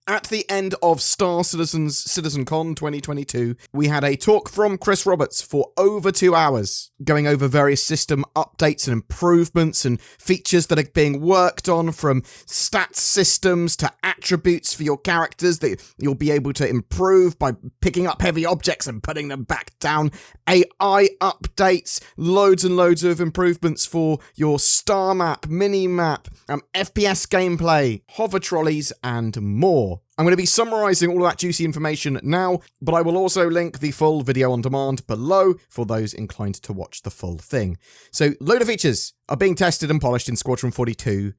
At the end of Star Citizen's CitizenCon 2022, we had a talk from Chris Roberts for over 2 hours, going over various system updates and improvements and features that are being worked on, from stats systems to attributes for your characters that you'll be able to improve by picking up heavy objects and putting them back down, AI updates, loads and loads of improvements for your star map, mini map, FPS gameplay, hover trolleys, and more. I'm going to be summarising all of that juicy information now, but I will also link the full video on demand below for those inclined to watch the full thing. So, load of features are being tested and polished in Squadron 42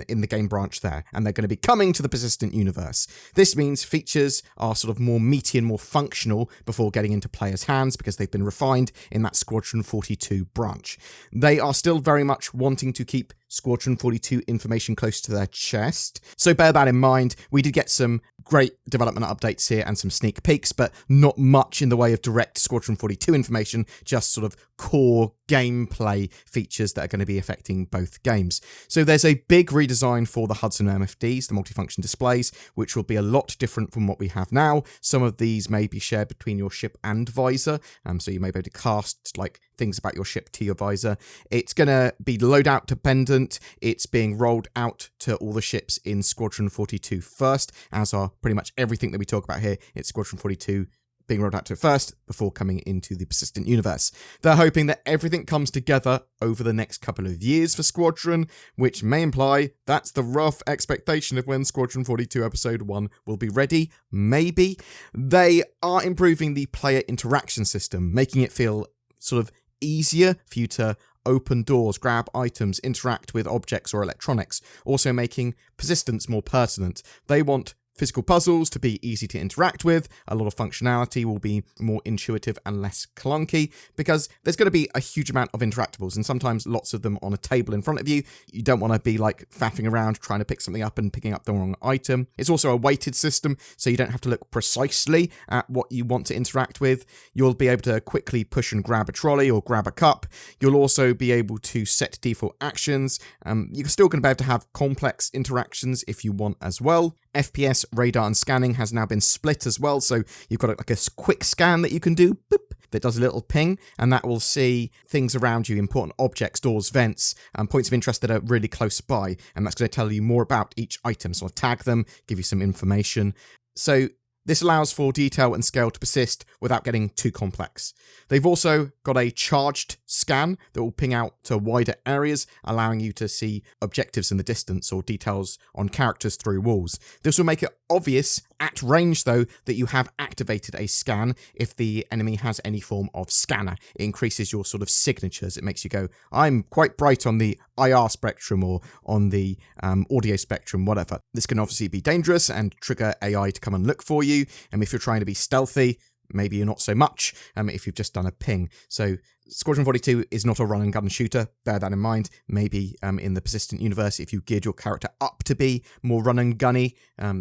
in the game branch there, and they're going to be coming to the persistent universe. This means features are sort of more meaty and more functional before getting into players' hands because they've been refined in that Squadron 42 branch. They are still very much wanting to keep Squadron 42 information close to their chest, so bear that in mind. We did get some great development updates here and some sneak peeks, but not much in the way of direct Squadron 42 information, just sort of core gameplay features that are going to be affecting both games. So there's a big redesign for the Hudson MFDs, the multifunction displays, which will be a lot different from what we have now. Some of these may be shared between your ship and visor, so you may be able to cast like things about your ship to your visor. It's going to be loadout dependent. It's being rolled out to all the ships in Squadron 42 first, as are pretty much everything that we talk about here. It's Squadron 42 being rolled out to first before coming into the persistent universe. They're hoping that everything comes together over the next couple of years for Squadron, which may imply that's the rough expectation of when Squadron 42 Episode 1 will be ready. Maybe. They are improving the player interaction system, making it feel sort of easier for you to open doors, grab items, interact with objects or electronics, also making persistence more pertinent. They want physical puzzles to be easy to interact with. A lot of functionality will be more intuitive and less clunky because there's going to be a huge amount of interactables and sometimes lots of them on a table in front of you. You don't want to be like faffing around trying to pick something up and picking up the wrong item. It's also a weighted system, so you don't have to look precisely at what you want to interact with. You'll be able to quickly push and grab a trolley or grab a cup. You'll also be able to set default actions. You're still going to be able to have complex interactions if you want as well. FPS, radar, and scanning has now been split as well, so you've got like a quick scan that you can do, boop, that does a little ping, and that will see things around you, important objects, doors, vents, and points of interest that are really close by, and that's going to tell you more about each item, so I'll tag them, give you some information. So this allows for detail and scale to persist without getting too complex. They've also got a charged scan that will ping out to wider areas, allowing you to see objectives in the distance or details on characters through walls. This will make it obvious at range, though, that you have activated a scan if the enemy has any form of scanner. It increases your sort of signatures. It makes you go, I'm quite bright on the IR spectrum or on the audio spectrum, whatever. This can obviously be dangerous and trigger AI to come and look for you. And if you're trying to be stealthy, maybe you're not so much if you've just done a ping. So Squadron 42 is not a run and gun shooter, bear that in mind. Maybe in the persistent universe, if you geared your character up to be more run and gunny,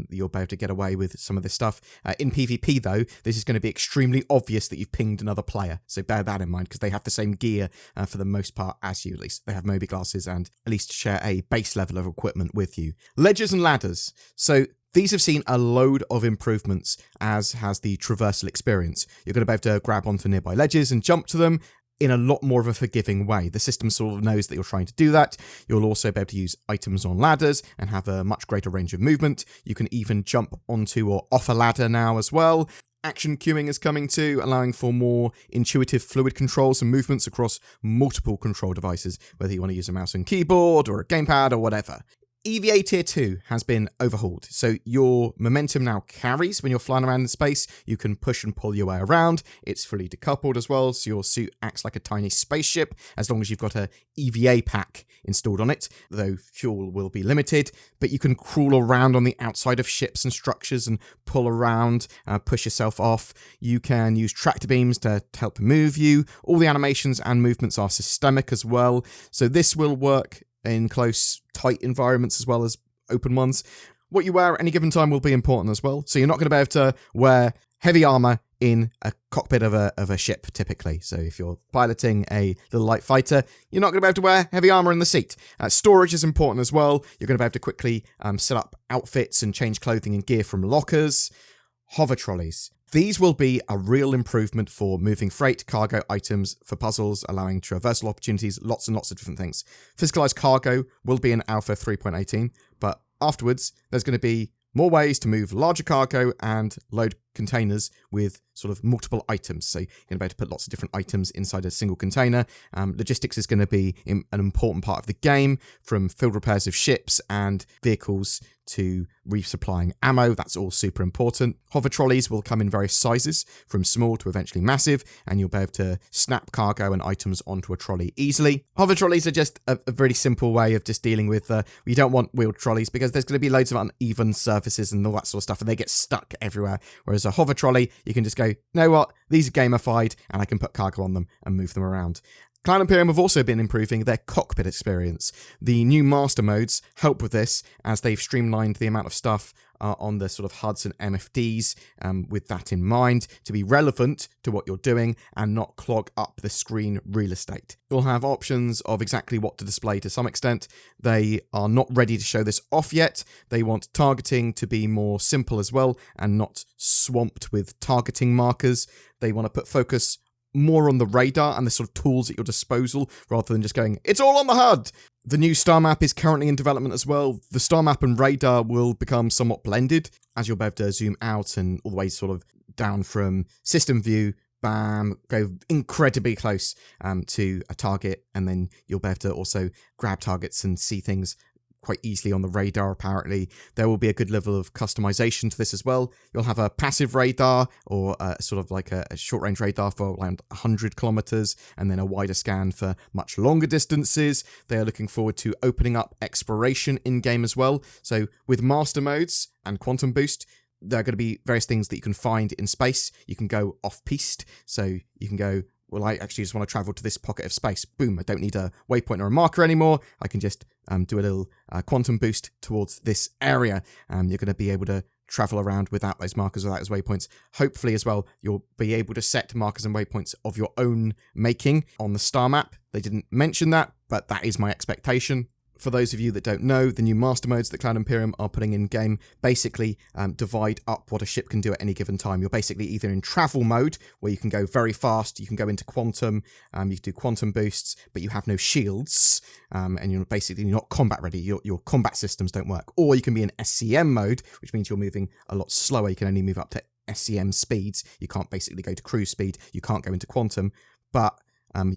you'll be able to get away with some of this stuff. In PvP though, this is going to be extremely obvious that you've pinged another player, so bear that in mind because they have the same gear for the most part as you. At least they have Moby glasses and at least share a base level of equipment with you. Ledges and ladders. So these have seen a load of improvements, as has the traversal experience. You're going to be able to grab onto nearby ledges and jump to them in a lot more of a forgiving way. The system sort of knows that you're trying to do that. You'll also be able to use items on ladders and have a much greater range of movement. You can even jump onto or off a ladder now as well. Action queuing is coming too, allowing for more intuitive fluid controls and movements across multiple control devices, whether you want to use a mouse and keyboard or a gamepad or whatever. EVA Tier 2 has been overhauled, so your momentum now carries when you're flying around in space. You can push and pull your way around. It's fully decoupled as well, so your suit acts like a tiny spaceship as long as you've got a EVA pack installed on it, though fuel will be limited. But you can crawl around on the outside of ships and structures and pull around, push yourself off. You can use tractor beams to help move you. All the animations and movements are systemic as well, so this will work in close, tight environments as well as open ones. What you wear at any given time will be important as well. So you're not going to be able to wear heavy armor in a cockpit of a ship, typically. So if you're piloting a little light fighter, you're not going to be able to wear heavy armor in the seat. Storage is important as well. You're going to be able to quickly set up outfits and change clothing and gear from lockers. Hover trolleys. These will be a real improvement for moving freight, cargo, items, for puzzles, allowing traversal opportunities, lots and lots of different things. Physicalized cargo will be in Alpha 3.18, but afterwards, there's going to be more ways to move larger cargo and load containers with sort of multiple items. So you're going to be able to put lots of different items inside a single container. Logistics is going to be an important part of the game, from field repairs of ships and vehicles to resupplying ammo. That's all super important. Hover trolleys will come in various sizes, from small to eventually massive, and you'll be able to snap cargo and items onto a trolley easily. Hover trolleys are just a really simple way of just dealing with, you don't want wheeled trolleys because there's going to be loads of uneven surfaces and all that sort of stuff, and they get stuck everywhere. Whereas a hover trolley, you can just go, you know what, these are gamified, and I can put cargo on them and move them around. Cloud Imperium have also been improving their cockpit experience. The new master modes help with this, as they've streamlined the amount of stuff on the sort of HUDs and MFDs with that in mind, to be relevant to what you're doing and not clog up the screen real estate. You'll have options of exactly what to display to some extent. They are not ready to show this off yet. They want targeting to be more simple as well and not swamped with targeting markers. They want to put focus more on the radar and the sort of tools at your disposal, rather than just going, it's all on the HUD. The new star map is currently in development as well. The star map and radar will become somewhat blended, as you'll be able to zoom out and all the way sort of down from system view, bam, go incredibly close to a target, and then you'll be able to also grab targets and see things quite easily on the radar. Apparently there will be a good level of customization to this as well. You'll have a passive radar, or sort of like a short range radar for around 100 kilometers, and then a wider scan for much longer distances. They are looking forward to opening up exploration in game as well. So with master modes and quantum boost, there are going to be various things that you can find in space. You can go off-piste, so you can go, well, I actually just want to travel to this pocket of space. Boom, I don't need a waypoint or a marker anymore. I can just do a little quantum boost towards this area. You're going to be able to travel around without those markers, without those waypoints. Hopefully as well, you'll be able to set markers and waypoints of your own making on the star map. They didn't mention that, but that is my expectation. For those of you that don't know, the new master modes that Cloud Imperium are putting in game basically divide up what a ship can do at any given time. You're basically either in travel mode, where you can go very fast, you can go into quantum, you can do quantum boosts, but you have no shields, and you're basically not combat ready. Your combat systems don't work. Or you can be in SCM mode, which means you're moving a lot slower. You can only move up to SCM speeds. You can't basically go to cruise speed. You can't go into quantum, but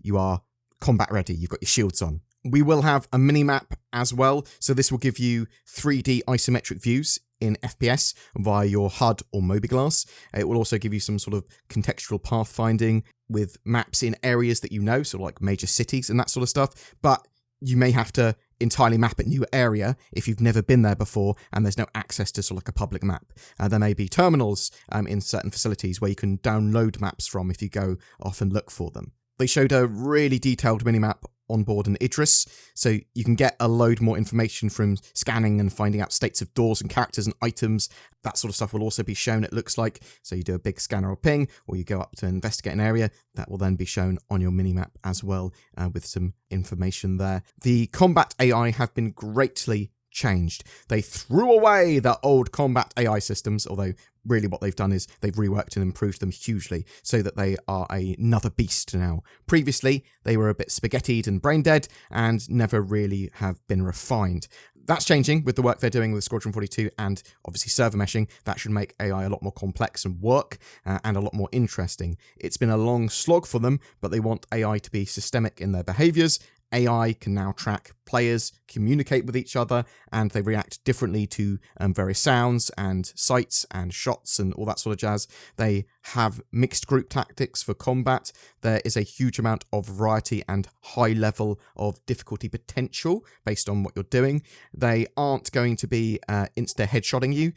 you are combat ready. You've got your shields on. We will have a mini-map as well, so this will give you 3D isometric views in FPS via your HUD or Mobiglass. It will also give you some sort of contextual pathfinding with maps in areas that you know, sort of like major cities and that sort of stuff, but you may have to entirely map a new area if you've never been there before and there's no access to sort of like a public map. There may be terminals in certain facilities where you can download maps from if you go off and look for them. They showed a really detailed minimap on board an Idris, so you can get a load more information from scanning and finding out states of doors and characters and items. That sort of stuff will also be shown, it looks like. So you do a big scanner or ping, or you go up to investigate an area, that will then be shown on your minimap as well, with some information there. The combat AI have been greatly changed. They threw away the old combat AI systems, although really what they've done is they've reworked and improved them hugely so that they are another beast now. Previously, they were a bit spaghettied and brain dead and never really have been refined. That's changing with the work they're doing with Squadron 42 and obviously server meshing. That should make AI a lot more complex and work and a lot more interesting. It's been a long slog for them, but they want AI to be systemic in their behaviors. AI can now track players, communicate with each other, and they react differently to various sounds and sights and shots and all that sort of jazz. They have mixed group tactics for combat. There is a huge amount of variety and high level of difficulty potential based on what you're doing. They aren't going to be insta-headshotting you.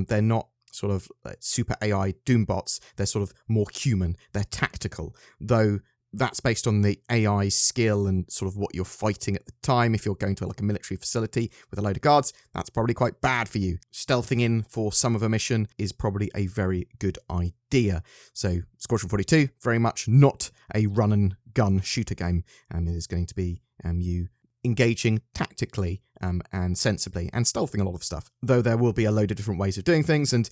They're not sort of super AI Doombots. They're sort of more human. They're tactical, though that's based on the AI skill and sort of what you're fighting at the time. If you're going to like a military facility with a load of guards, that's probably quite bad for you. Stealthing in for some of a mission is probably a very good idea. So Squadron 42, very much not a run and gun shooter game. It is going to be you engaging tactically and sensibly and stealthing a lot of stuff. Though there will be a load of different ways of doing things, and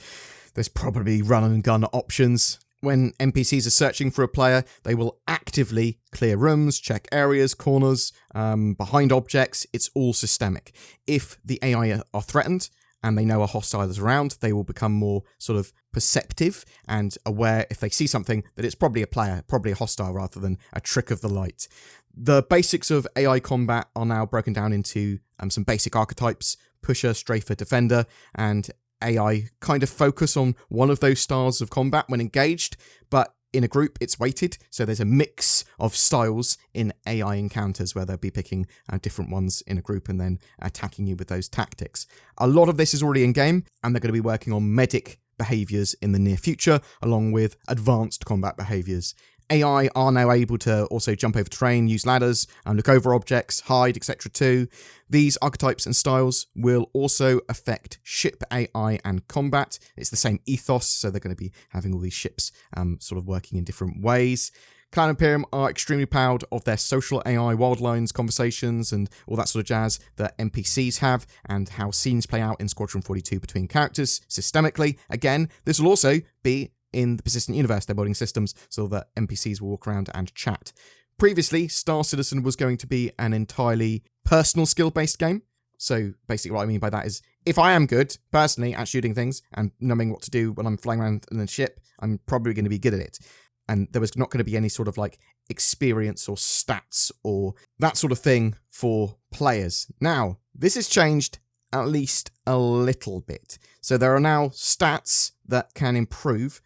there's probably run and gun options. When NPCs are searching for a player, they will actively clear rooms, check areas, corners, behind objects. It's all systemic. If the AI are threatened and they know a hostile is around, they will become more sort of perceptive and aware if they see something that it's probably a player, probably a hostile rather than a trick of the light. The basics of AI combat are now broken down into some basic archetypes: pusher, strafer, defender, and AI kind of focus on one of those styles of combat when engaged, but in a group it's weighted, so there's a mix of styles in AI encounters where they'll be picking different ones in a group and then attacking you with those tactics. A lot of this is already in game, and they're going to be working on medic behaviors in the near future, along with advanced combat behaviors. AI are now able to also jump over terrain, use ladders, and look over objects, hide, etc. too. These archetypes and styles will also affect ship AI and combat. It's the same ethos, so they're going to be having all these ships sort of working in different ways. Clan Imperium are extremely proud of their social AI, wildlines, conversations, and all that sort of jazz that NPCs have, and how scenes play out in Squadron 42 between characters systemically. Again, this will also be in the Persistent Universe. They're building systems so that NPCs will walk around and chat. Previously, Star Citizen was going to be an entirely personal skill-based game. So basically what I mean by that is, if I am good, personally, at shooting things and knowing what to do when I'm flying around in a ship, I'm probably going to be good at it. And there was not going to be any sort of like experience or stats or that sort of thing for players. Now, this has changed at least a little bit. So there are now stats that can improve.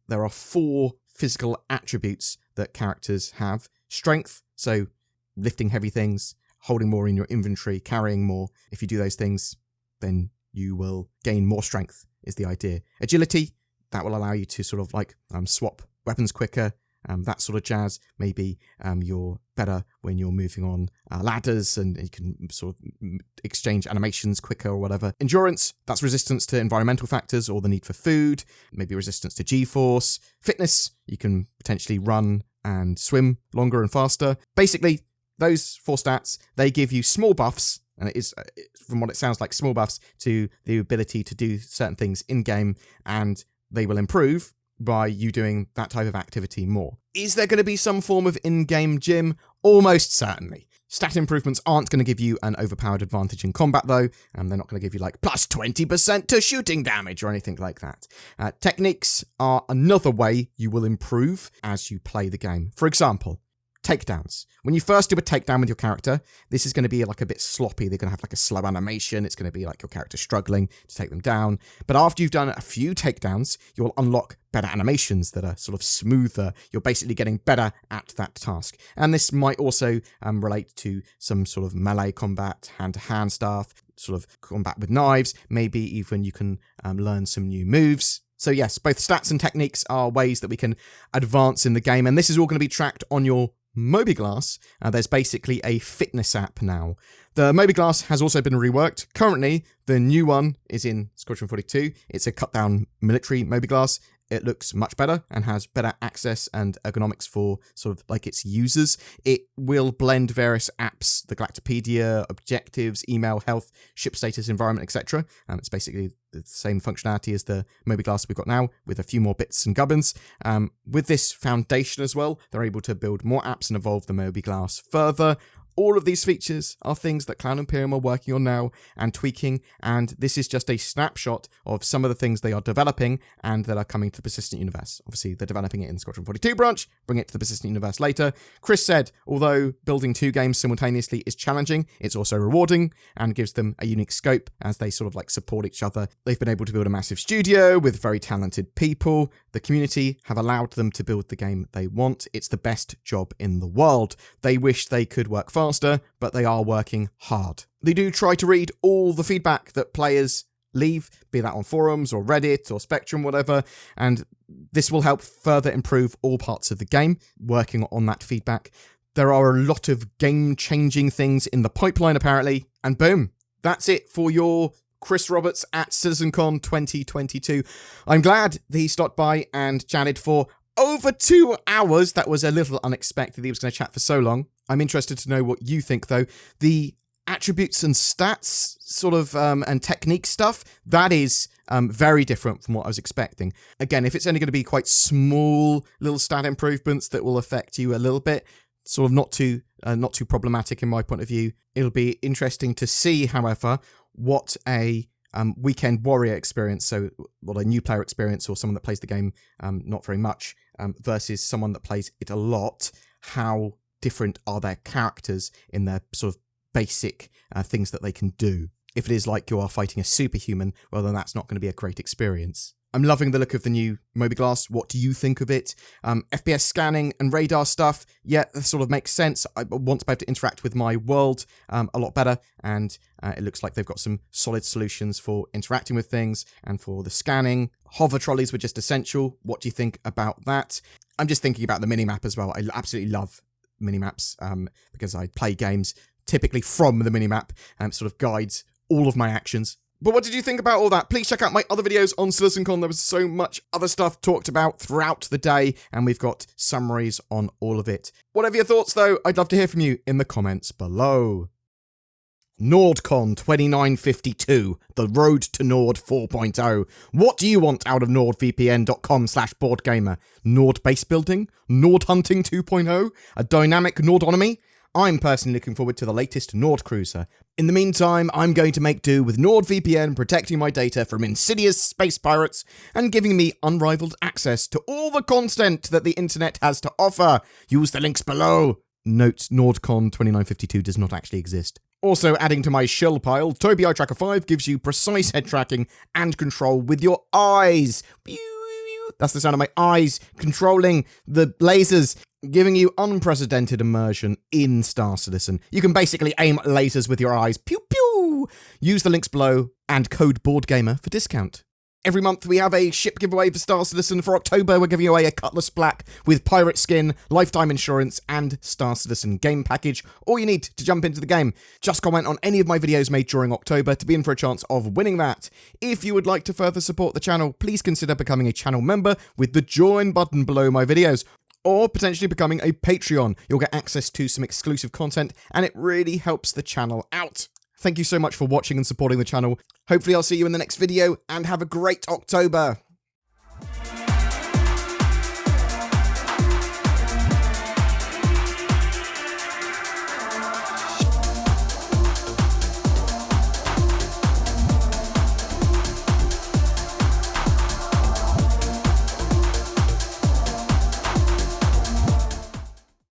There are 4 physical attributes that characters have. Strength, so lifting heavy things, holding more in your inventory, carrying more. If you do those things, then you will gain more strength, is the idea. Agility, that will allow you to sort of like swap weapons quicker, that sort of jazz. Maybe you're better when you're moving on ladders and you can sort of exchange animations quicker or whatever. Endurance, that's resistance to environmental factors or the need for food, maybe resistance to G-force. Fitness, you can potentially run and swim longer and faster. Basically, those 4 stats, they give you small buffs, and it is, from what it sounds like, small buffs to the ability to do certain things in-game, and they will improve by you doing that type of activity more. Is there going to be some form of in-game gym? Almost certainly. Stat improvements aren't going to give you an overpowered advantage in combat though, and they're not going to give you like plus 20% to shooting damage or anything like that. Techniques are another way you will improve as you play the game. For example, takedowns. When you first do a takedown with your character, this is going to be like a bit sloppy. They're going to have like a slow animation. It's going to be like your character struggling to take them down. But after you've done a few takedowns, you'll unlock better animations that are sort of smoother. You're basically getting better at that task. And this might also relate to some sort of melee combat, hand-to-hand stuff, sort of combat with knives. Maybe even you can learn some new moves. So yes, both stats and techniques are ways that we can advance in the game. And this is all going to be tracked on your Mobiglass. There's basically a fitness app now. The Mobiglass has also been reworked. Currently, the new one is in Squadron 42. It's a cut-down military Mobiglass. It looks much better and has better access and ergonomics for sort of like its users. It will blend various apps, the Galactopedia, objectives, email, health, ship status, environment, etc. It's basically the same functionality as the Mobiglass we've got now, with a few more bits and gubbins. With this foundation as well, they're able to build more apps and evolve the Mobiglass further. All of these features are things that Clan Imperium are working on now and tweaking, and this is just a snapshot of some of the things they are developing and that are coming to the Persistent Universe. Obviously, they're developing it in Squadron 42 branch, bring it to the Persistent Universe later. Chris said, although building 2 games simultaneously is challenging, it's also rewarding and gives them a unique scope as they sort of like support each other. They've been able to build a massive studio with very talented people. The community have allowed them to build the game they want. It's the best job in the world. They wish they could work faster, but they are working hard. They do try to read all the feedback that players leave, be that on forums or Reddit or Spectrum, whatever, and This will help further improve all parts of the game, working on that feedback. There are a lot of game-changing things in the pipeline, apparently, and boom, that's it for your Chris Roberts at CitizenCon 2022. I'm glad that he stopped by and chatted for over 2 hours. That was a little unexpected that he was going to chat for so long. I'm interested to know what you think, though. The attributes and stats sort of and technique stuff, that is very different from what I was expecting. Again, if it's only going to be quite small little stat improvements that will affect you a little bit, sort of not too problematic in my point of view. It'll be interesting to see, however, what a weekend warrior experience, so what a new player experience or someone that plays the game not very much versus someone that plays it a lot, how different are their characters in their sort of basic things that they can do. If it is like you are fighting a superhuman, well, then that's not going to be a great experience. I'm loving the look of the new Mobiglass. What do you think of it? FPS scanning and radar stuff, yeah, that sort of makes sense. I want to be able to interact with my world a lot better, and it looks like they've got some solid solutions for interacting with things and for the scanning. Hover trolleys were just essential. What do you think about that? I'm just thinking about the minimap as well. I absolutely love minimaps because I play games typically from the minimap, sort of guides all of my actions. But what did you think about all that? Please check out my other videos on CitizenCon. There was so much other stuff talked about throughout the day, and we've got summaries on all of it. Whatever your thoughts, though, I'd love to hear from you in the comments below. NordCon 2952, the road to Nord 4.0. What do you want out of NordVPN.com/boardgamer? Nord base building? Nord hunting 2.0? A dynamic Nordonomy? I'm personally looking forward to the latest Nord cruiser. In the meantime, I'm going to make do with NordVPN protecting my data from insidious space pirates and giving me unrivaled access to all the content that the internet has to offer. Use the links below. Note, NordCon 2952 does not actually exist. Also adding to my shill pile, Tobii Eye Tracker 5 gives you precise head tracking and control with your eyes. That's the sound of my eyes controlling the lasers, giving you unprecedented immersion in Star Citizen. You can basically aim lasers with your eyes. Pew pew! Use the links below and code BoardGamer for discount. Every month we have a ship giveaway for Star Citizen. For October, we're giving away a Cutlass Black with pirate skin, lifetime insurance, and Star Citizen game package. All you need to jump into the game. Just comment on any of my videos made during October to be in for a chance of winning that. If you would like to further support the channel, please consider becoming a channel member with the join button below my videos, or potentially becoming a Patreon. You'll get access to some exclusive content, and it really helps the channel out. Thank you so much for watching and supporting the channel. Hopefully I'll see you in the next video, and have a great October.